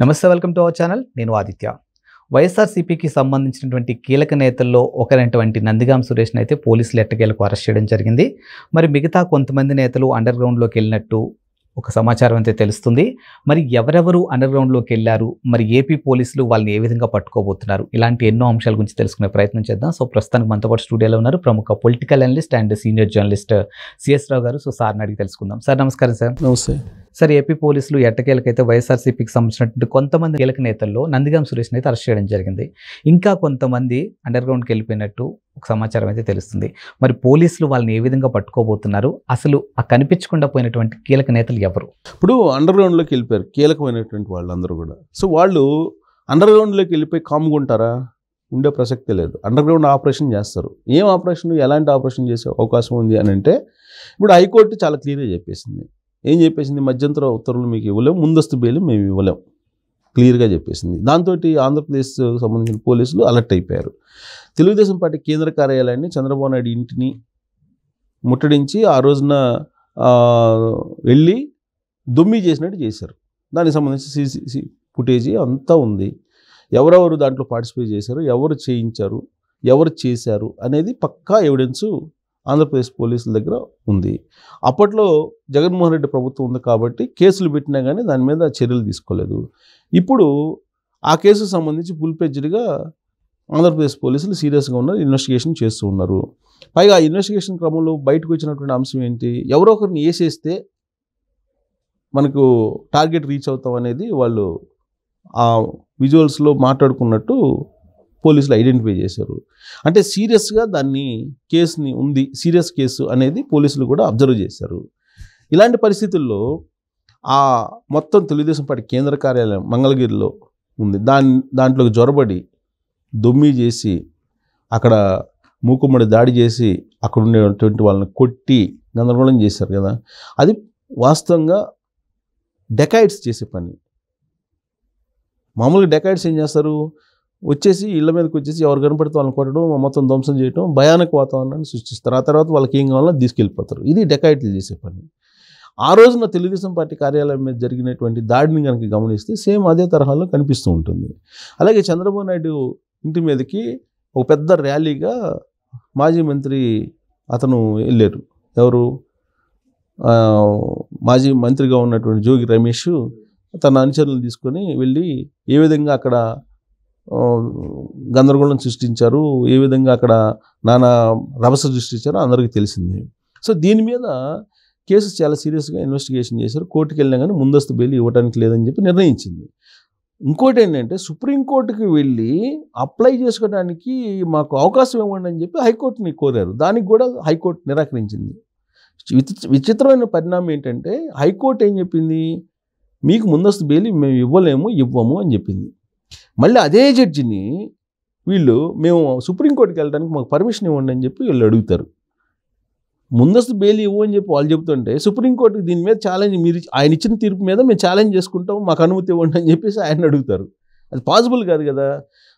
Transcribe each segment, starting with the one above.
నమస్తే, welcome to our channel. నేను ఆదిత్య. వైఎస్ఆర్సీపీకి సంబంధించినటువంటి కీలక నేతల్లో ఒకరైనటువంటి నందిగాం సురేష్ని అయితే పోలీసులు ఎట్టకేలకు అరెస్ట్ చేయడం జరిగింది. మరి మిగతా కొంతమంది నేతలు అండర్ గ్రౌండ్లోకి వెళ్ళినట్టు ఒక సమాచారం అయితే తెలుస్తుంది. మరి ఎవరెవరు అండర్ గ్రౌండ్లోకి వెళ్ళారు, మరి ఏపీ పోలీసులు వాళ్ళని ఏ విధంగా పట్టుకోబోతున్నారు, ఇలాంటి ఎన్నో అంశాల గురించి తెలుసుకునే ప్రయత్నం చేద్దాం. సో ప్రస్తుతానికి మనతో పాటు స్టూడియోలో ఉన్నారు ప్రముఖ political analyst and senior journalist CS Rao గారు. సో సార్ని అడిగి తెలుసుకుందాం. సార్ నమస్కారం. సార్ నమస్తే. సార్, ఏపీ పోలీసులు ఎట్టకేలకైతే వైఎస్ఆర్సీపీకి సంబంధించినటువంటి కొంతమంది కీలక నేతల్లో నందిగాం సురేష్ని అయితే అరెస్ట్ చేయడం జరిగింది. ఇంకా కొంతమంది అండర్ గ్రౌండ్కి వెళ్ళిపోయినట్టు ఒక సమాచారం అయితే తెలుస్తుంది. మరి పోలీసులు వాళ్ళని ఏ విధంగా పట్టుకోబోతున్నారు, అసలు ఆ కనిపించకుండా పోయినటువంటి కీలక నేతలు ఎవరు? ఇప్పుడు అండర్ గ్రౌండ్లోకి వెళ్ళిపోయారు కీలకమైనటువంటి వాళ్ళందరూ కూడా. సో వాళ్ళు అండర్ గ్రౌండ్లోకి వెళ్ళిపోయి కామ్గా ఉంటారా? ఉండే ప్రసక్తే లేదు. అండర్ గ్రౌండ్ ఆపరేషన్ చేస్తారు. ఏం ఆపరేషన్, ఎలాంటి ఆపరేషన్ చేసే అవకాశం ఉంది అని అంటే, ఇప్పుడు హైకోర్టు చాలా క్లియర్గా చెప్పేసింది. ఏం చెప్పేసింది? మధ్యంతర ఉత్తర్వులు మీకు ఇవ్వలేము, ముందస్తు బెయిల్ మేము ఇవ్వలేం, క్లియర్గా చెప్పేసింది. దాంతో ఆంధ్రప్రదేశ్ సంబంధించిన పోలీసులు అలర్ట్ అయిపోయారు. తెలుగుదేశం పార్టీ కేంద్ర కార్యాలయాన్ని, చంద్రబాబు నాయుడు ఇంటిని ముట్టడించి ఆ రోజున వెళ్ళి దొమ్మి చేసినట్టు చేశారు. దానికి సంబంధించి సీసీ ఫుటేజీ అంతా ఉంది. ఎవరెవరు దాంట్లో పార్టిసిపేట్ చేశారు, ఎవరు చేయించారు, ఎవరు చేశారు అనేది పక్కా ఎవిడెన్సు ఆంధ్రప్రదేశ్ పోలీసుల దగ్గర ఉంది. అప్పట్లో జగన్మోహన్ రెడ్డి ప్రభుత్వం ఉంది కాబట్టి కేసులు పెట్టినా కానీ దాని మీద చర్యలు తీసుకోలేదు. ఇప్పుడు ఆ కేసుకు సంబంధించి ఫుల్ ఫ్లెడ్జ్డ్గా ఆంధ్రప్రదేశ్ పోలీసులు సీరియస్గా ఉన్నారు, ఇన్వెస్టిగేషన్ చేస్తూ ఉన్నారు. పైగా ఆ ఇన్వెస్టిగేషన్ క్రమంలో బయటకు వచ్చినటువంటి అంశం ఏంటి? ఎవరో ఒకరిని వేసేస్తే మనకు టార్గెట్ రీచ్ అవుతాం అనేది వాళ్ళు ఆ విజువల్స్లో మాట్లాడుకున్నట్టు పోలీసులు ఐడెంటిఫై చేశారు. అంటే సీరియస్గా దాన్ని కేసుని ఉంది, సీరియస్ కేసు అనేది పోలీసులు కూడా అబ్జర్వ్ చేశారు. ఇలాంటి పరిస్థితుల్లో ఆ మొత్తం తెలుగుదేశం పార్టీ కేంద్ర కార్యాలయం మంగళగిరిలో ఉంది. దాంట్లోకి జొరబడి దొమ్మి చేసి అక్కడ మూకుమ్మడి దాడి చేసి అక్కడ ఉండేటువంటి వాళ్ళని కొట్టి గందరగోళం చేశారు కదా. అది వాస్తవంగా డెకాయిడ్స్ చేసే పని. మామూలుగా డెకాయిడ్స్ ఏం చేస్తారు? వచ్చేసి ఇళ్ళ మీదకి వచ్చేసి ఎవరు కనపడితే వాళ్ళని కొట్టడం, మొత్తం ధ్వంసం చేయడం, భయానక వాతావరణాన్ని సృష్టిస్తారు. ఆ తర్వాత వాళ్ళకి ఏం కావాలో తీసుకెళ్ళిపోతారు. ఇది డెకాయిట్లు చేసే పని. ఆ రోజున తెలుగుదేశం పార్టీ కార్యాలయం మీద జరిగినటువంటి దాడిని కనుక గమనిస్తే సేమ్ అదే తరహాలో కనిపిస్తూ ఉంటుంది. అలాగే చంద్రబాబు నాయుడు ఇంటి మీదకి ఒక పెద్ద ర్యాలీగా మాజీ మంత్రి అతను వెళ్ళారు. ఎవరు? మాజీ మంత్రిగా ఉన్నటువంటి జోగి రమేష్ తన అనుచరులను తీసుకొని వెళ్ళి ఏ విధంగా అక్కడ గందరగోళం సృష్టించారు, ఏ విధంగా అక్కడ నానా రభస సృష్టించారో అందరికీ తెలిసింది. సో దీని మీద కేసు చాలా సీరియస్గా ఇన్వెస్టిగేషన్ చేశారు. కోర్టుకు వెళ్ళినా కానీ ముందస్తు బెయిల్ ఇవ్వడానికి లేదని చెప్పి నిర్ణయించింది. ఇంకోటి ఏంటంటే, సుప్రీంకోర్టుకి వెళ్ళి అప్లై చేసుకోవడానికి మాకు అవకాశం ఇవ్వండి అని చెప్పి హైకోర్టుని కోరారు. దానికి కూడా హైకోర్టు నిరాకరించింది. విచిత్రమైన పరిణామం ఏంటంటే, హైకోర్టు ఏం చెప్పింది? మీకు ముందస్తు బెయిల్ మేము ఇవ్వము అని చెప్పింది. మళ్ళీ అదే జడ్జిని వీళ్ళు మేము సుప్రీంకోర్టుకి వెళ్ళడానికి మాకు పర్మిషన్ ఇవ్వండి అని చెప్పి వీళ్ళు అడుగుతారు. ముందస్తు బెయిల్ ఇవ్వని చెప్పి వాళ్ళు చెబుతుంటే సుప్రీంకోర్టుకి దీని మీద ఛాలెంజ్, మీరు ఆయన ఇచ్చిన తీర్పు మీద మేము ఛాలెంజ్ చేసుకుంటాం, మాకు అనుమతి ఇవ్వండి అని చెప్పేసి ఆయన అడుగుతారు. అది పాసిబుల్ కాదు కదా.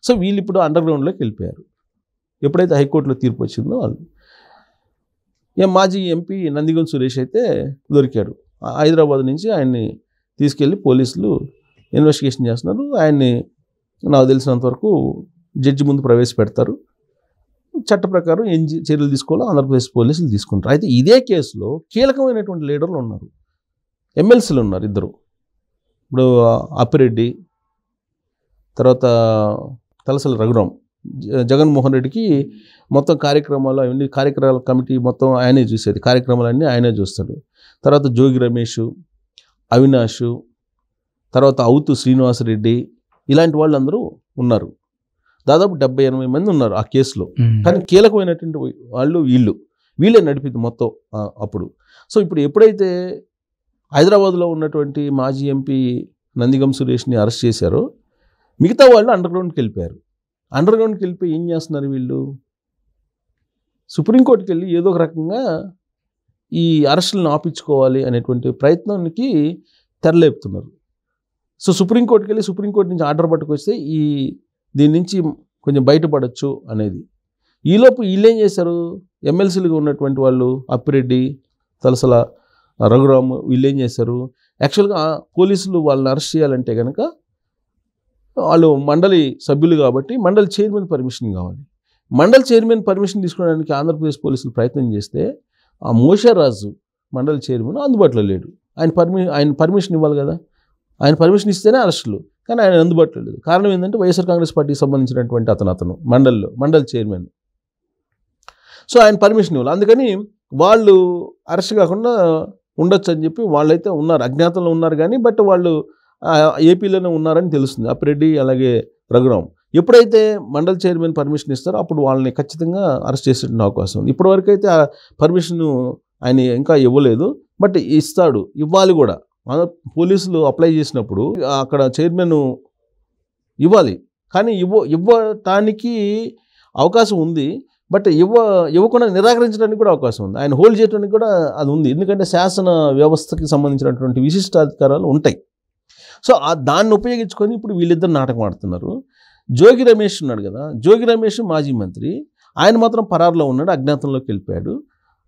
సో వీళ్ళు ఇప్పుడు అండర్ గ్రౌండ్లోకి వెళ్ళిపోయారు. ఎప్పుడైతే హైకోర్టులో తీర్పు వచ్చిందో వాళ్ళు మాజీ ఎంపీ నందిగం సురేష్ అయితే దొరికాడు. హైదరాబాద్ నుంచి ఆయన్ని తీసుకెళ్ళి పోలీసులు ఇన్వెస్టిగేషన్ చేస్తున్నారు. ఆయన్ని నాకు తెలిసినంత వరకు జడ్జి ముందు ప్రవేశపెడతారు. చట్ట ప్రకారం ఏం చర్యలు తీసుకోవాలో ఆంధ్రప్రదేశ్ పోలీసులు తీసుకుంటారు. అయితే ఇదే కేసులో కీలకమైనటువంటి లీడర్లు ఉన్నారు, ఎమ్మెల్సీలు ఉన్నారు ఇద్దరు. ఇప్పుడు అప్పిరెడ్డి, తర్వాత తలసల రఘురాం. జగన్మోహన్ రెడ్డికి మొత్తం కార్యక్రమాలు అవన్నీ కార్యక్రమాల కమిటీ మొత్తం ఆయనే చూసేది, కార్యక్రమాలన్నీ ఆయనే చూస్తాడు. తర్వాత జోగి రమేష్, అవినాష్, తర్వాత అవుతు శ్రీనివాసరెడ్డి, ఇలాంటి వాళ్ళందరూ ఉన్నారు. దాదాపు 70-80 మంది ఉన్నారు ఆ కేసులో. కానీ కీలకమైనటువంటి వాళ్ళు వీళ్ళే నడిపింది మొత్తం అప్పుడు. సో ఇప్పుడు ఎప్పుడైతే హైదరాబాద్లో ఉన్నటువంటి మాజీ ఎంపీ నందిగం సురేష్ని అరెస్ట్ చేశారో, మిగతా వాళ్ళు అండర్ గ్రౌండ్కి వెళ్ళిపోయారు. అండర్ గ్రౌండ్కి వెళ్ళిపోయి ఏం చేస్తున్నారు వీళ్ళు? సుప్రీంకోర్టుకి వెళ్ళి ఏదో ఒక రకంగా ఈ అరెస్టులను ఆపించుకోవాలి అనేటువంటి ప్రయత్నానికి తెరలేపుతున్నారు. సో సుప్రీంకోర్టుకి వెళ్ళి సుప్రీంకోర్టు నుంచి ఆర్డర్ పట్టుకొస్తే దీని నుంచి కొంచెం బయటపడవచ్చు అనేది. ఈలోపు వీళ్ళు ఏం చేశారు? ఎమ్మెల్సీలుగా ఉన్నటువంటి వాళ్ళు అప్పిరెడ్డి, తలసల రఘురామ్ వీళ్ళు ఏం చేశారు? యాక్చువల్గా పోలీసులు వాళ్ళని అరెస్ట్ చేయాలంటే కనుక వాళ్ళు మండలి సభ్యులు కాబట్టి మండలి చైర్మన్ పర్మిషన్ కావాలి. మండలి చైర్మన్ పర్మిషన్ తీసుకోవడానికి ఆంధ్రప్రదేశ్ పోలీసులు ప్రయత్నం చేస్తే ఆ మోషరాజు మండలి చైర్మన్ అందుబాటులో లేడు. ఆయన పర్మిషన్ ఇవ్వాలి కదా, ఆయన పర్మిషన్ ఇస్తేనే అరెస్టులు, కానీ ఆయన అందుబాటులో లేదు. కారణం ఏంటంటే వైఎస్ఆర్ కాంగ్రెస్ పార్టీకి సంబంధించినటువంటి అతను మండలి చైర్మన్. సో ఆయన పర్మిషన్ ఇవ్వాలి. అందుకని వాళ్ళు అరెస్ట్ కాకుండా ఉండొచ్చు అని చెప్పి వాళ్ళైతే ఉన్నారు, అజ్ఞాతంలో ఉన్నారు. కానీ బట్ వాళ్ళు ఏపీలోనే ఉన్నారని తెలుస్తుంది. అప్పిరెడ్డి అలాగే రఘురాం ఎప్పుడైతే మండలి చైర్మన్ పర్మిషన్ ఇస్తారో అప్పుడు వాళ్ళని ఖచ్చితంగా అరెస్ట్ చేసేటువంటి అవకాశం ఉంది. ఇప్పటివరకు అయితే ఆ పర్మిషన్ ఆయన ఇంకా ఇవ్వలేదు, బట్ ఇవ్వాలి కూడా. పోలీసులు అప్లై చేసినప్పుడు అక్కడ చైర్మన్ ఇవ్వాలి, కానీ ఇవ్వటానికి అవకాశం ఉంది, బట్ ఇవ్వకుండా నిరాకరించడానికి కూడా అవకాశం ఉంది. ఆయన హోల్డ్ చేయడానికి కూడా అది ఉంది, ఎందుకంటే శాసన వ్యవస్థకి సంబంధించినటువంటి విశిష్టాధికారాలు ఉంటాయి. సో దాన్ని ఉపయోగించుకొని ఇప్పుడు వీళ్ళిద్దరు నాటకం ఆడుతున్నారు. జోగి రమేష్ ఉన్నాడు కదా, జోగి రమేష్ మాజీ మంత్రి, ఆయన మాత్రం పరారులో ఉన్నాడు, అజ్ఞాతంలోకి వెళ్ళిపోయాడు.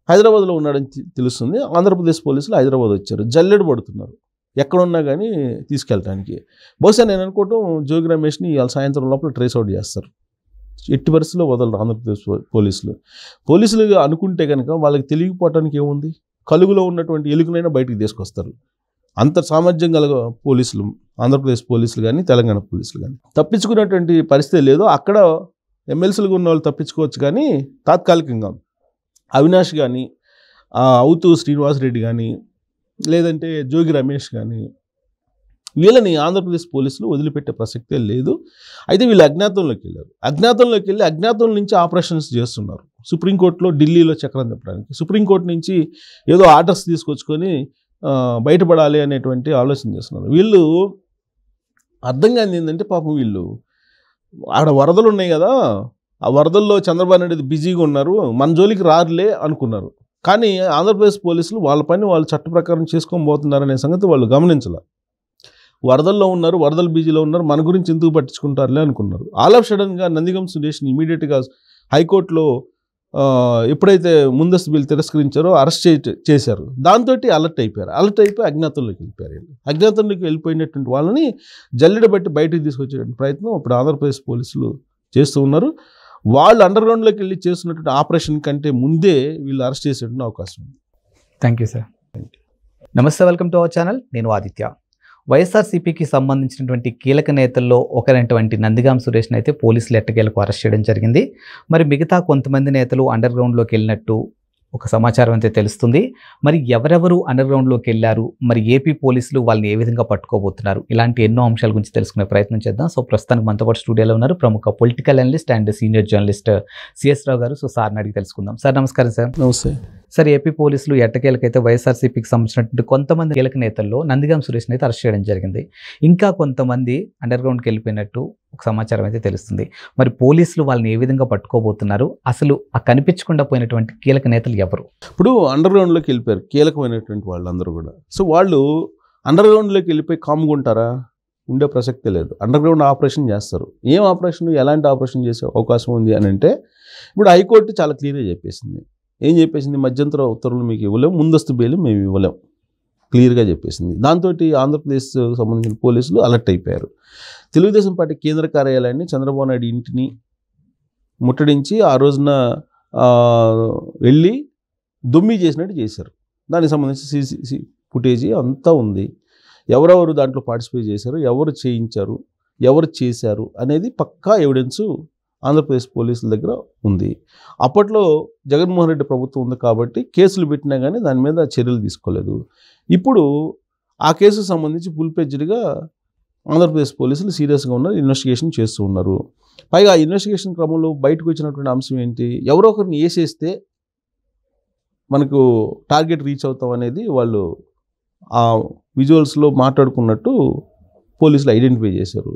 హైదరాబాద్లో ఉన్నాడని తెలుస్తుంది. ఆంధ్రప్రదేశ్ పోలీసులు హైదరాబాద్ వచ్చారు, జల్లెడు పడుతున్నారు ఎక్కడున్నా కానీ తీసుకెళ్ళడానికి. బహుశా నేను అనుకోవటం జోగి రమేష్ని ఇవాళ సాయంత్రం లోపల ట్రేస్ అవుట్ చేస్తారు. ఎట్టి పరిస్థితుల్లో వదలరు ఆంధ్రప్రదేశ్ పోలీసులు అనుకుంటే కనుక వాళ్ళకి తెలియకపోవటానికి ఏముంది, కలుగులో ఉన్నటువంటి ఎలుకనైనా బయటికి తీసుకొస్తారు. అంత సామర్థ్యం కల పోలీసులు ఆంధ్రప్రదేశ్ పోలీసులు కానీ తెలంగాణ పోలీసులు కానీ. తప్పించుకునేటువంటి పరిస్థితి లేదు. అక్కడ ఎమ్మెల్సీలుగా ఉన్న వాళ్ళు తప్పించుకోవచ్చు, కానీ తాత్కాలికంగా అవినాష్ కానీ, అవుతూ శ్రీనివాసరెడ్డి కానీ, లేదంటే జోగి రమేష్ కానీ, వీళ్ళని ఆంధ్రప్రదేశ్ పోలీసులు వదిలిపెట్టే ప్రసక్తే లేదు. అయితే వీళ్ళు అజ్ఞాతంలోకి వెళ్ళారు. అజ్ఞాతం నుంచి ఆపరేషన్స్ చేస్తున్నారు. సుప్రీంకోర్టులో, ఢిల్లీలో చక్రం తిప్పడానికి, సుప్రీంకోర్టు నుంచి ఏదో ఆర్డర్స్ తీసుకొచ్చుకొని బయటపడాలి అనేటువంటి ఆలోచన చేస్తున్నారు. వీళ్ళు అర్థం కాని ఏంటంటే పాపం వీళ్ళు ఆడ వరదలు ఉన్నాయి కదా, ఆ వరదల్లో చంద్రబాబు నాయుడు బిజీగా ఉన్నారు, మన జోలికి రారులే అనుకున్నారు. కానీ ఆంధ్రప్రదేశ్ పోలీసులు వాళ్ళ పని వాళ్ళు చట్ట ప్రకారం చేసుకొని పోతున్నారనే సంగతి వాళ్ళు గమనించాల. వరదల్లో ఉన్నారు, వరదలు బిజీలో ఉన్నారు, మన గురించి ఎందుకు పట్టించుకుంటారులే అనుకున్నారు. ఆల్ ఆఫ్ సడన్గా నందిగం సురేష్ని ఇమీడియట్గా హైకోర్టులో ఎప్పుడైతే ముందస్తు బిల్లు తిరస్కరించారో అరెస్ట్ చేశారు. దాంతో అలర్ట్ అయిపోయి అజ్ఞాతంలోకి వెళ్ళిపోయారు. అజ్ఞాతంలోకి వెళ్ళిపోయినటువంటి వాళ్ళని జల్లెడ బట్టి బయటకు తీసుకొచ్చేటువంటి ప్రయత్నం ఇప్పుడు ఆంధ్రప్రదేశ్ పోలీసులు చేస్తూ ఉన్నారు. వాళ్ళు అండర్ గ్రౌండ్లోకి వెళ్ళి చేస్తున్నటువంటి ఆపరేషన్ కంటే ముందే వీళ్ళు అరెస్ట్ చేసేటువంటి అవకాశం ఉంది. Thank you sir. నమస్తే, వెల్కమ్ టు అవర్ ఛానల్. నేను ఆదిత్య. వైఎస్ఆర్సీపీకి సంబంధించినటువంటి కీలక నేతల్లో ఒకరైనటువంటి నందిగాం సురేష్ని అయితే పోలీసులు ఎట్టకేలకు అరెస్ట్ చేయడం జరిగింది. మరి మిగతా కొంతమంది నేతలు అండర్ గ్రౌండ్లోకి వెళ్ళినట్టు ఒక సమాచారం అయితే తెలుస్తుంది. మరి ఎవరెవరు అండర్ గ్రౌండ్లోకి వెళ్ళారు, మరి ఏపీ పోలీసులు వాళ్ళని ఏ విధంగా పట్టుకోబోతున్నారు, ఇలాంటి ఎన్నో అంశాల గురించి తెలుసుకునే ప్రయత్నం చేద్దాం. సో ప్రస్తుతానికి మనతో పాటు స్టూడియోలో ఉన్నారు ప్రముఖ political analyst and senior journalist CS Rao గారు. సో సార్ని అడిగి తెలుసుకుందాం. సార్ నమస్కారం. సార్ నమస్తే సార్. ఏపీ పోలీసులు ఎట్టకేలకైతే వైఎస్ఆర్సీపీకి సంబంధించినటువంటి కొంతమంది కీలక నేతల్లో నందిగాం సురేష్ని అయితే అరెస్ట్ చేయడం జరిగింది. ఇంకా కొంతమంది అండర్ గ్రౌండ్కి వెళ్ళిపోయినట్టు ఒక సమాచారం అయితే తెలుస్తుంది. మరి పోలీసులు వాళ్ళని ఏ విధంగా పట్టుకోబోతున్నారు, అసలు ఆ కనిపించకుండా పోయినటువంటి కీలక నేతలు ఎవరు? ఇప్పుడు అండర్ గ్రౌండ్లోకి వెళ్ళిపోయారు కీలకమైనటువంటి వాళ్ళందరూ కూడా. సో వాళ్ళు అండర్ గ్రౌండ్లోకి వెళ్ళిపోయి కామ్గా ఉంటారా? ఉండే ప్రసక్తే లేదు. అండర్ గ్రౌండ్ ఆపరేషన్ చేస్తారు. ఏం ఆపరేషన్, ఎలాంటి ఆపరేషన్ చేసే అవకాశం ఉంది అని అంటే ఇప్పుడు హైకోర్టు చాలా క్లియర్గా చెప్పేసింది. ఏం చెప్పేసింది? మధ్యంతర ఉత్తర్వులు మీకు ఇవ్వలేము, ముందస్తు బెయిల్ మేము ఇవ్వలేం, క్లియర్గా చెప్పేసింది. దాంతో ఆంధ్రప్రదేశ్ సంబంధించిన పోలీసులు అలర్ట్ అయిపోయారు. తెలుగుదేశం పార్టీ కేంద్ర కార్యాలయాన్ని, చంద్రబాబు నాయుడు ఇంటిని ముట్టడించి ఆ రోజున వెళ్ళి దొమ్మి చేసినట్టు చేశారు. దానికి సంబంధించి సీసీ ఫుటేజీ అంతా ఉంది. ఎవరెవరు దాంట్లో పార్టిసిపేట్ చేశారు, ఎవరు చేయించారు, ఎవరు చేశారు అనేది పక్కా ఎవిడెన్సు ఆంధ్రప్రదేశ్ పోలీసుల దగ్గర ఉంది. అప్పట్లో జగన్మోహన్ రెడ్డి ప్రభుత్వం ఉంది కాబట్టి కేసులు పెట్టినా కానీ దాని మీద చర్యలు తీసుకోలేదు. ఇప్పుడు ఆ కేసుకు సంబంధించి ఫుల్ ఫ్లెడ్జ్డ్గా ఆంధ్రప్రదేశ్ పోలీసులు సీరియస్గా ఉన్నారు, ఇన్వెస్టిగేషన్ చేస్తూ ఉన్నారు. పైగా ఆ ఇన్వెస్టిగేషన్ క్రమంలో బయటకు వచ్చినటువంటి అంశం ఏంటి, ఎవరో ఒకరిని వేసేస్తే మనకు టార్గెట్ రీచ్ అవుతాం అనేది వాళ్ళు ఆ విజువల్స్లో మాట్లాడుకున్నట్టు పోలీసులు ఐడెంటిఫై చేశారు.